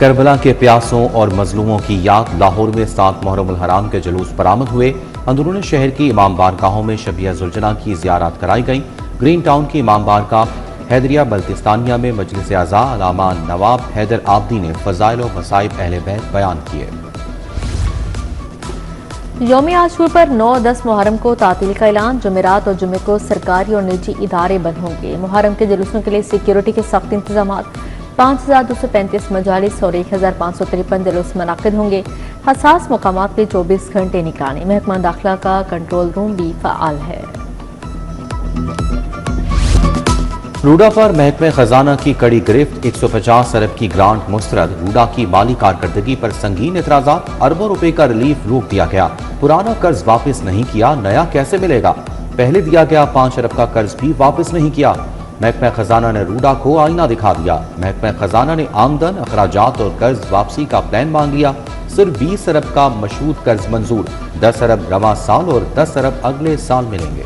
کربلا کے پیاسوں اور مظلوموں کی یاد لاہور میں 7 محرم الحرام کے جلوس برآمد ہوئے۔ اندرون شہر کی امام بارگاہوں میں شبیہ ذوالجناح کی زیارات کرائی گئیں۔ گرین ٹاؤن کی امام بارگاہ حیدریہ بلتستانیہ میں مجلس اعزا علامہ نواب حیدر آبدی نے فضائل و مصائب اہل بیت بیان کیے۔ یوم عاشور پر 9-10 محرم کو تعطیل کا اعلان۔ جمعرات اور جمعے کو سرکاری اور نجی ادارے بند ہوں گے۔ محرم کے جلوسوں کے لیے سیکیورٹی کے سخت انتظامات، 5235 مجالس اور 1553 جلوس منعقد ہوں گے۔ حساس مقامات پہ 24 گھنٹے نگرانی۔ محکمہ داخلہ کا کنٹرول روم بھی فعال ہے۔ روڈا پر محکمہ خزانہ کی کڑی گرفت، 150 ارب کی گرانٹ مسترد۔ روڈا کی مالی کارکردگی پر سنگین اعتراضات، اربوں روپے کا ریلیف روک دیا گیا۔ پرانا قرض واپس نہیں کیا، نیا کیسے ملے گا؟ پہلے دیا گیا 5 ارب کا قرض بھی واپس نہیں کیا۔ محکمہ خزانہ نے روڈا کو آئینہ دکھا دیا۔ محکمہ خزانہ نے آمدن، اخراجات اور قرض واپسی کا پلان مانگ لیا۔ صرف 20 ارب کا مشروط قرض منظور، 10 ارب رواں سال اور 10 ارب اگلے سال ملیں گے۔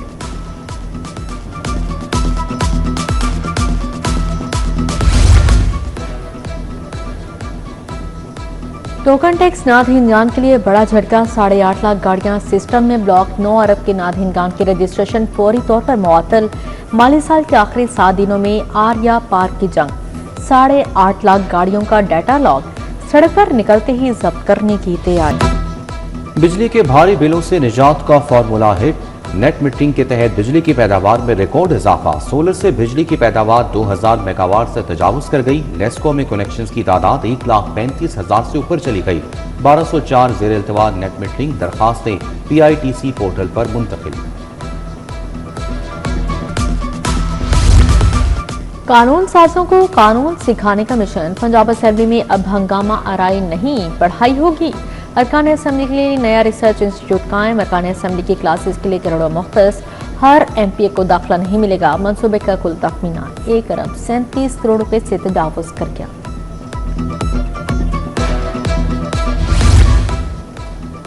ٹوکن ٹیکس نادھین گان کے لیے بڑا جھٹکا، 8.5 لاکھ گاڑیاں سسٹم میں بلاک۔ 9 ارب کے نادھین گان کی رجسٹریشن فوری طور پر معطل۔ مالی سال کے آخری 7 دنوں میں آریا پارک کی جنگ، 8.5 لاکھ گاڑیوں کا ڈیٹا لاگ، سڑک پر نکلتے ہی ضبط کرنے کی تیاری۔ بجلی کے بھاری بلوں سے نجات کا فارمولا ہٹ، نیٹ میٹرنگ کے تحت بجلی کی پیداوار میں ریکارڈ اضافہ۔ سولر سے بجلی کی پیداوار 2000 میگا واٹ سے تجاوز کر گئی۔ نیسکو میں کنیکشنز کی تعداد 1,35,000 سے اوپر چلی گئی۔ 1204 زیر التوا نیٹ میٹرنگ درخواستیں PITC پورٹل پر منتقل۔ قانون سازوں کو قانون سکھانے کا مشن، پنجاب اسمبلی میں اب ہنگامہ آرائی نہیں، پڑھائی ہوگی۔ ارکان اسمبلی کے لیے نیا ریسرچ انسٹیٹیوٹ قائم۔ ارکان اسمبلی کی کلاسز کے لیے کروڑوں مختص، ہر MPA کو داخلہ نہیں ملے گا۔ منصوبے کا کل تخمینہ 1 ارب 37 کروڑ روپے سے تجاوز کر گیا۔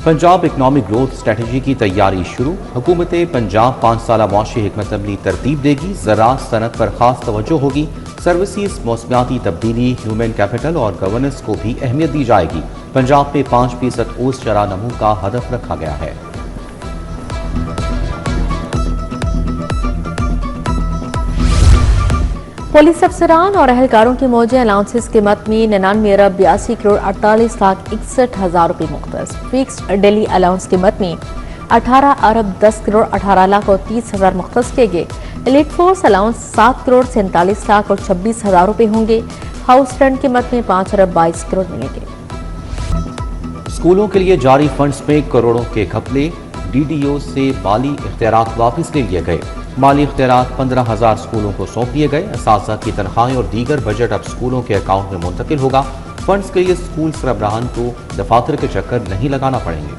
پنجاب اکنامک گروتھ اسٹریٹجی کی تیاری شروع۔ حکومت پنجاب 5 سالہ معاشی حکمت عملی ترتیب دے گی۔ زراعت صنعت پر خاص توجہ ہوگی۔ سروسز، موسمیاتی تبدیلی، ہیومن کیپٹل اور گورننس کو بھی اہمیت دی جائے گی۔ پنجاب میں 5% اوسط شرح نمو کا ہدف رکھا گیا ہے۔ پولیس افسران اور اہلکاروں کے موجہ الاؤنسز قیمت میں 99 ارب 82 کروڑ 48 لاکھ 61 ہزار روپے مختص۔ فکسڈ ڈیلی الاؤنس قیمت میں 18 ارب 10 کروڑ 18 لاکھ اور 30 ہزار مختص کیے گئے۔ Elite force allowance 7 crore 47 lakh اور 26 ہزار روپے ہوں گے۔ ہاؤس رینٹ قیمت میں 5 ارب 22 کروڑ ملیں گے۔ اسکولوں کے لیے جاری فنڈز میں کروڑوں کے گھپلے، DDO سے مالی اختیارات واپس لے لیے گئے۔ مالی اختیارات 15,000 اسکولوں کو سونپ دیے گئے۔ اساتذہ کی تنخواہیں اور دیگر بجٹ اب اسکولوں کے اکاؤنٹ میں منتقل ہوگا۔ فنڈز کے لیے اسکول سربراہان کو دفاتر کے چکر نہیں لگانا پڑیں گے۔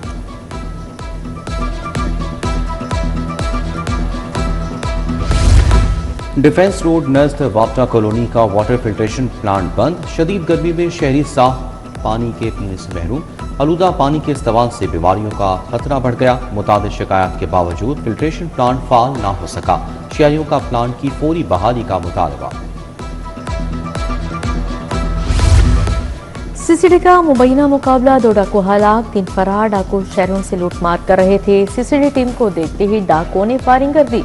ڈیفنس روڈ نزد وابٹا کالونی کا واٹر فلٹریشن پلانٹ بند۔ شدید گرمی میں شہری صاف پانی کے پینے سے محروم۔ آلودہ پانی کے استعمال سے بیماریوں کا خطرہ بڑھ گیا۔ متعدد شکایات کے باوجود فلٹریشن پلانٹ فعال نہ ہو سکا۔ شہریوں کا پلانٹ کی فوری بحالی کا مطالبہ۔ CCD کا مبینہ مقابلہ، 2 ڈاکو ہلاک، 3 فرار۔ ڈاکو شہروں سے لوٹ مار کر رہے تھے۔ CCD ٹیم کو دیکھتے ہی ڈاکو نے فائرنگ کر دی۔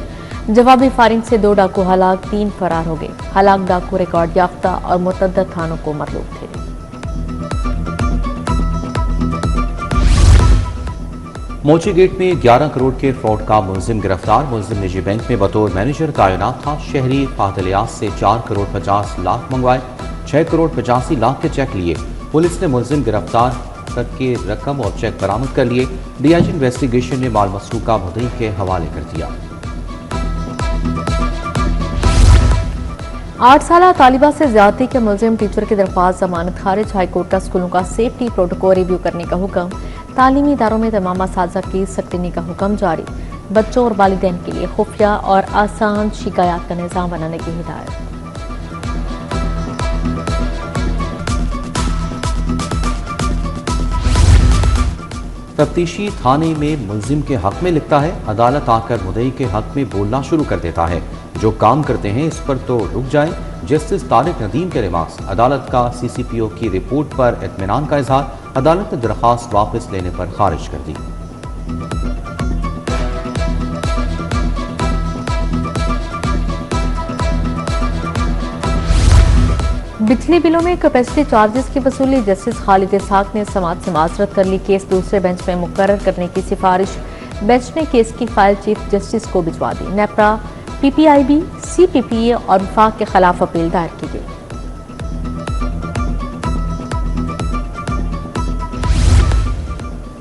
جوابی فائرنگ سے 2 ڈاکو ہلاک، 3 فرار ہو گئے۔ ہلاک ڈاکو ریکارڈ یافتہ اور متعدد تھانوں کو مرلوب تھے۔ موچی گیٹ میں 11 کروڑ کے فراڈ کا ملزم گرفتار۔ ملزم نجی بینک میں بطور مینیجر تعینات تھا۔ شہری فہد الیاس سے 4 کروڑ 50 لاکھ منگوائے، 6 کروڑ 85 لاکھ کے چیک لیے۔ پولیس نے ملزم گرفتار کر کے رقم اور چیک برآمد کر لیے۔ DIG انویسٹیگیشن نے مال مسروقہ مدعی کے حوالے کر دیا۔ 8 سالہ طالبہ سے زیادتی کے ملزم ٹیچر کی درخواست ضمانت خارج۔ ہائی کورٹ کا اسکولوں کا سیفٹی پروٹوکول ریویو کرنے کا حکم۔ تعلیمی اداروں میں تمام اساتذہ کی اسکریننگ کا حکم جاری۔ بچوں اور والدین کے لیے خفیہ اور آسان شکایات کا نظام بنانے کی ہدایت۔ تفتیشی تھانے میں ملزم کے حق میں لکھتا ہے، عدالت آ کر مدعی کے حق میں بولنا شروع کر دیتا ہے۔ جو کام کرتے ہیں اس پر تو رک جائیں۔ جسٹس طارق ندیم کے ریمارکس۔ عدالت کا سی سی پی او کی رپورٹ پر اطمینان کا اظہار، عدالت نے درخواست واپس لینے پر خارج کر دی۔ بجلی بلوں میں کیپیسٹی چارجز کی وصولی، جسٹس خالد اسحاق نے سماعت سے معذرت کر لی، کیس دوسرے بینچ میں مقرر کرنے کی سفارش، بینچ نے کیس کی فائل چیف جسٹس کو بھجوا دی۔ نیپرا، پی پی آئی بی، سی پی پی اے اور وفاق کے خلاف اپیل دائر کی گئی۔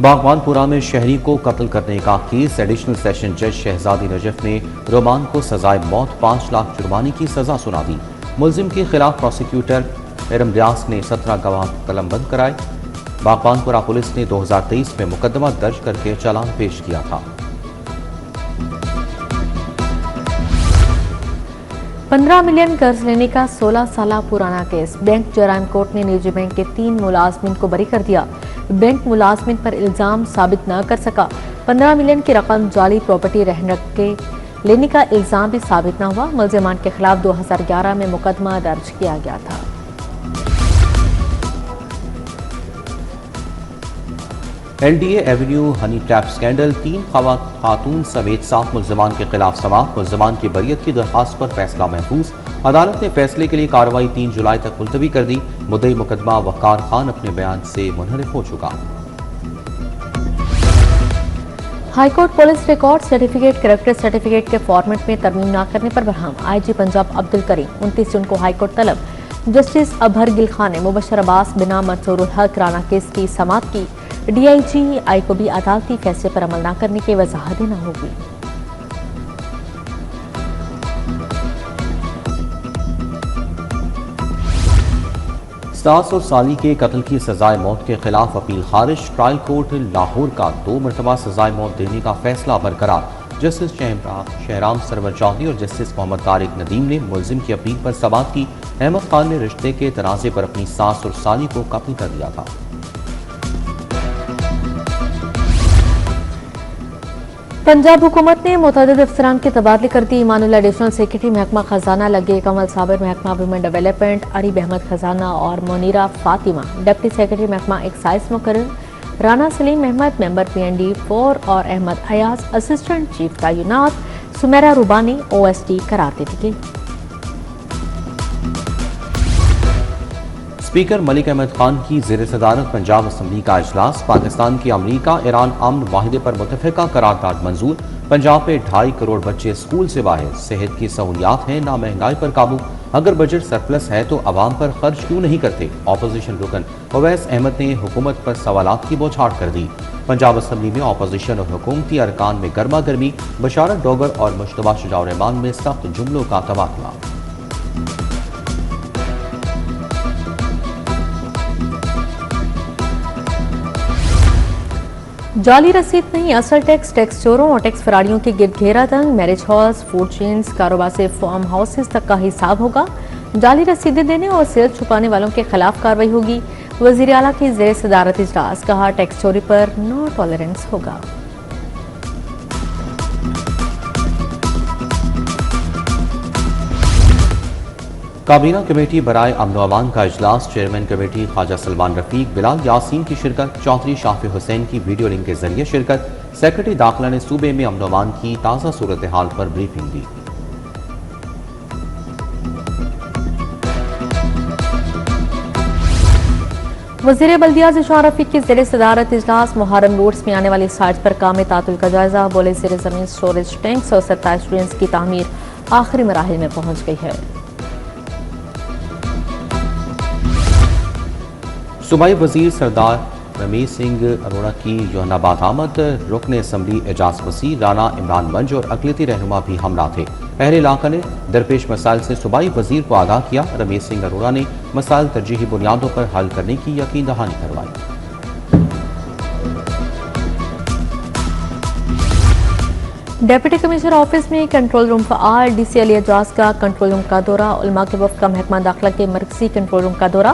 باغبان پورہ میں شہری کو قتل کرنے کا کیس، ایڈیشنل سیشن جج شہزادی نجف نے رومان کو سزائے موت 5 لاکھ جرمانے کی سزا سنا دی۔ ملزم کے خلاف پروسیکیوٹر ارم ریاض نے 17 گواہ قلم بند کرائے۔ باغبان پورہ پولیس نے 2023 میں مقدمہ درج کر کے چالان پیش کیا تھا۔ 15 ملین قرض لینے کا 16 سالہ پرانا کیس، بینک جرائم کورٹ نے نجی بینک کے 3 ملازمین کو بری کر دیا۔ بینک ملازمین پر الزام ثابت نہ کر سکا۔ 15 ملین کی رقم جعلی پراپرٹی رہن رکھ کے لینے کا الزام بھی ثابت نہ ہوا۔ ملزمان کے خلاف 2011 میں مقدمہ درج کیا گیا تھا۔ L D A avenue honey trap scandal, 3 خاتون سمیت 7 ملزمان کے خلاف سماعت، ملزمان کی بریت کی درخواست پر فیصلہ محفوظ، عدالت نے فیصلے کے لیے کارروائی 3 جولائی تک ملتوی کر دی۔ مدعی مقدمہ وقار خان اپنے بیان سے منحرف ہو چکا۔ High court police record certificate character certificate کے فارمیٹ میں ترمیم نہ کرنے پر برہم، آئی جی پنجاب عبدالکریم 29 جون کو ہائی کورٹ طلب۔ جسٹس ابہر گل خان نے مبشر عباس بنا منصور الحق رانا کیس کی سماعت کی، ڈی آئی جی آئی کو بھی عدالتی فیصلے پر عمل نہ کرنے کی وضاحت دینا ہوگی۔ ساس اور سالی کے قتل کی سزائے موت کے خلاف اپیل خارج، ٹرائل کورٹ لاہور کا 2 مرتبہ سزائے موت دینے کا فیصلہ برقرار۔ جسٹس شہرام سرور چودھری اور جسٹس محمد طارق ندیم نے ملزم کی اپیل پر سماعت کی۔ احمد خان نے رشتے کے تنازع پر اپنی ساس اور سالی کو قتل کر دیا تھا۔ پنجاب حکومت نے متعدد افسران کے تبادلے کر دی۔ ایمان اللہ ایڈیشنل سیکرٹری محکمہ خزانہ لگے، کمل صابر محکمہ ویمن ڈیولپمنٹ، عریب احمد خزانہ اور منیرہ فاطمہ ڈپٹی سیکرٹری محکمہ ایکسائز مقرر، رانا سلیم احمد ممبر پی این ڈی 4 اور احمد ایاز اسسٹنٹ چیف تعینات، سمیرہ روبانی او ایس ڈی قرار دے دی گئی۔ اسپیکر ملک احمد خان کی زیر صدارت پنجاب اسمبلی کا اجلاس، پاکستان کی امریکہ ایران امن معاہدے پر متفقہ قرارداد منظور، پنجاب میں 2.5 کروڑ بچے اسکول سے باہر، صحت کی سہولیات ہیں نہ مہنگائی پر قابو، اگر بجٹ سرپلس ہے تو عوام پر خرچ کیوں نہیں کرتے، اپوزیشن رکن اویس احمد نے حکومت پر سوالات کی بوچھاڑ کر دی۔ پنجاب اسمبلی میں اپوزیشن اور حکومتی ارکان میں گرما گرمی، بشارت ڈوگر اور مشتبہ شجاع الرحمان میں سخت جملوں کا تبادلہ۔ جعلی رسید نہیں، اصل ٹیکس چوروں اور ٹیکس فراریوں کے گرد گھیرا تنگ، میرج ہالز، فوڈ چینز، کاروبار سے فارم ہاؤسز تک کا حساب ہوگا، جعلی رسیدیں دینے اور سیل چھپانے والوں کے خلاف کارروائی ہوگی۔ وزیر اعلیٰ کی زیر صدارت اجلاس، کہا ٹیکس چوری پر نو ٹالرنس ہوگا۔ کابینہ کمیٹی برائے امن و امان کا اجلاس، چیئرمین کمیٹی خواجہ سلمان رفیق، بلال یاسین کی شرکت، چودھری شافی حسین کی ویڈیو لنک کے ذریعے شرکت، سیکرٹری داخلہ نے صوبے میں امن و امان کی تازہ صورتحال پر بریفنگ دی۔ وزیر بلدیہ ذیشان رفیق کی زیر صدارت اجلاس، محرم روڈز میں آنے والی سائٹ پر کام تعطل کا جائزہ، بولے زیر زمین سٹوریج ٹینکس اور 27 ڈرینز کی تعمیر آخری مراحل میں پہنچ گئی ہے۔ صوبائی وزیر سردار رمیش سنگھ اروڑا کی جوہن آباد آمد، رکن اسمبلی اعجاز وسیع، رانا عمران منج اور اقلیتی رہنما بھی ہمراہ تھے۔ اہل علاقہ نے درپیش مسائل سے صوبائی وزیر کو آگاہ کیا، رمیش سنگھ اروڑا نے مسائل ترجیحی بنیادوں پر حل کرنے کی یقین دہانی کروائی۔ ڈپٹی کمشنر آفس میں کنٹرول روم فعال، ڈی سی علی اجاز کا کنٹرول روم کا دورہ، علماء کے وفد کا محکمہ داخلہ کے مرکزی کنٹرول روم کا دورہ،